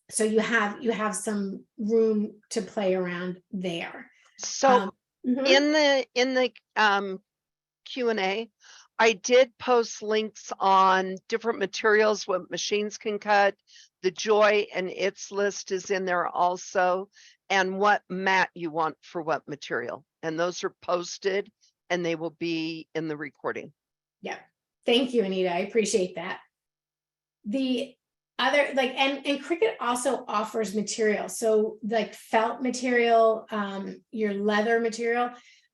So you have some room to play around there. So in the Q&A, I did post links on different materials, what machines can cut. The Joy and its list is in there also, and what mat you want for what material. And those are posted and they will be in the recording. Yeah. Thank you, Anita. I appreciate that. The other, and Cricut also offers material. So like felt material, your leather material.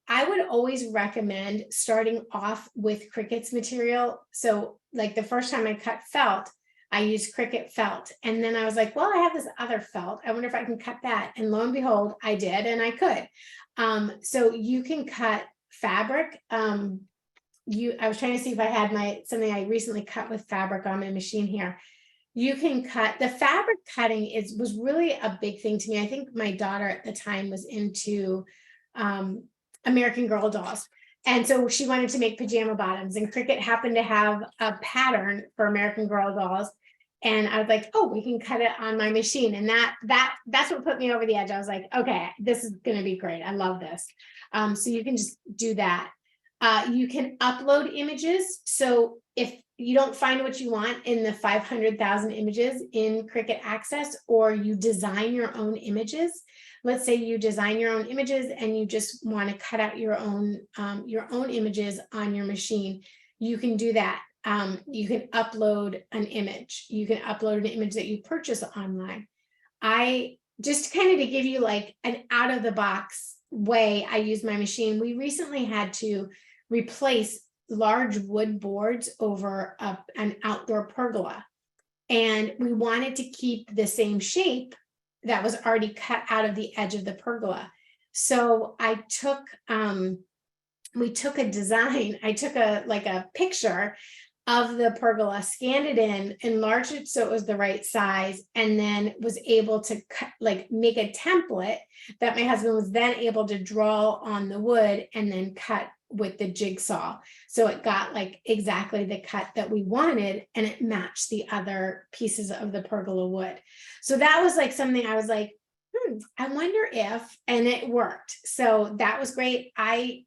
I would always recommend starting off with Cricut's material. So like the first time I cut felt, I used Cricut felt. And then I was like, well, I have this other felt. I wonder if I can cut that. And lo and behold, I did, and I could. So you can cut fabric. I was trying to see if I had something I recently cut with fabric on my machine here. You can cut, the fabric cutting was really a big thing to me. I think my daughter at the time was into American Girl dolls. And so she wanted to make pajama bottoms, and Cricut happened to have a pattern for American Girl dolls. And I was like, oh, we can cut it on my machine. And that's what put me over the edge. I was like, okay, this is going to be great. I love this. So you can just do that. You can upload images. So if you don't find what you want in the 500,000 images in Cricut Access, or you design your own images, let's say you design your own images and you just want to cut out your own images on your machine, you can do that. You can upload an image. You can upload an image that you purchase online. I just kind of to give you like an out of the box way I use my machine. We recently had to replace large wood boards over an outdoor pergola. And we wanted to keep the same shape that was already cut out of the edge of the pergola. So we took a design, I took a picture of the pergola, scanned it in, enlarged it so it was the right size, and then was able to make a template that my husband was then able to draw on the wood and then cut with the jigsaw. So it got like exactly the cut that we wanted, and it matched the other pieces of the pergola wood. So that was like something I was like, I wonder if, and it worked. So that was great. I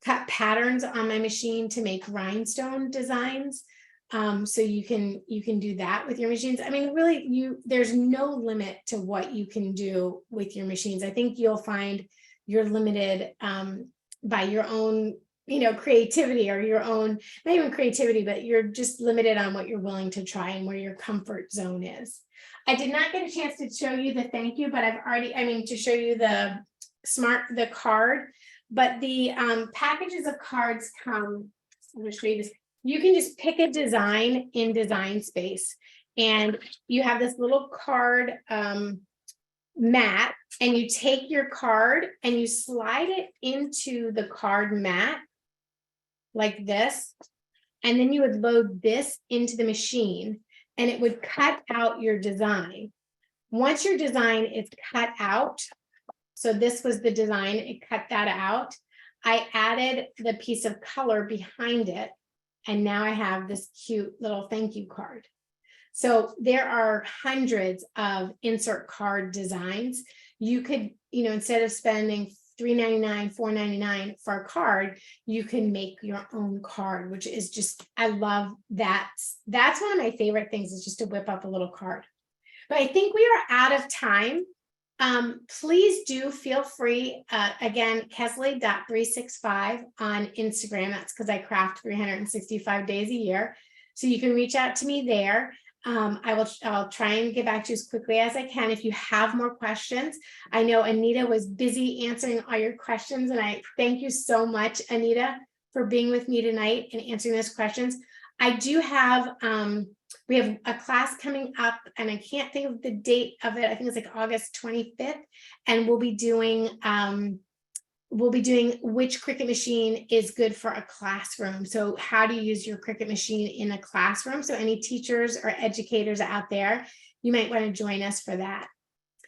cut patterns on my machine to make rhinestone designs. So you can do that with your machines. I mean, really, there's no limit to what you can do with your machines. I think you'll find you're limited by your own, creativity, or your own, not even creativity, but you're just limited on what you're willing to try and where your comfort zone is. I did not get a chance to show you the thank you, but to show you the card, but the packages of cards come, I'm going to show you this. You can just pick a design in Design Space, and you have this little card mat, and you take your card and you slide it into the card mat like this. And then you would load this into the machine and it would cut out your design. Once your design is cut out, so this was the design, it cut that out. I added the piece of color behind it. And now I have this cute little thank you card. So there are hundreds of insert card designs. You could, instead of spending $3.99, $4.99 for a card, you can make your own card, which is just, I love that. That's one of my favorite things, is just to whip up a little card. But I think we are out of time. Please do feel free, again, Kesley.365 on Instagram. That's because I craft 365 days a year. So you can reach out to me there. I'll try and get back to you as quickly as I can if you have more questions. I know Anita was busy answering all your questions, and I thank you so much, Anita, for being with me tonight and answering those questions. I do have, we have a class coming up, and I can't think of the date of it. I think it's like August 25th, and we'll be doing which Cricut machine is good for a classroom. So how do you use your Cricut machine in a classroom? So any teachers or educators out there, you might want to join us for that.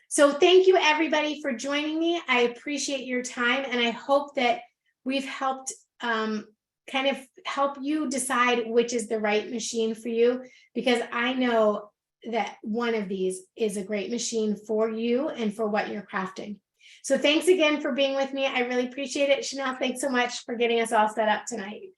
So thank you everybody for joining me. I appreciate your time, and I hope that we've helped kind of help you decide which is the right machine for you, because I know that one of these is a great machine for you and for what you're crafting. So thanks again for being with me. I really appreciate it. Chanel, thanks so much for getting us all set up tonight.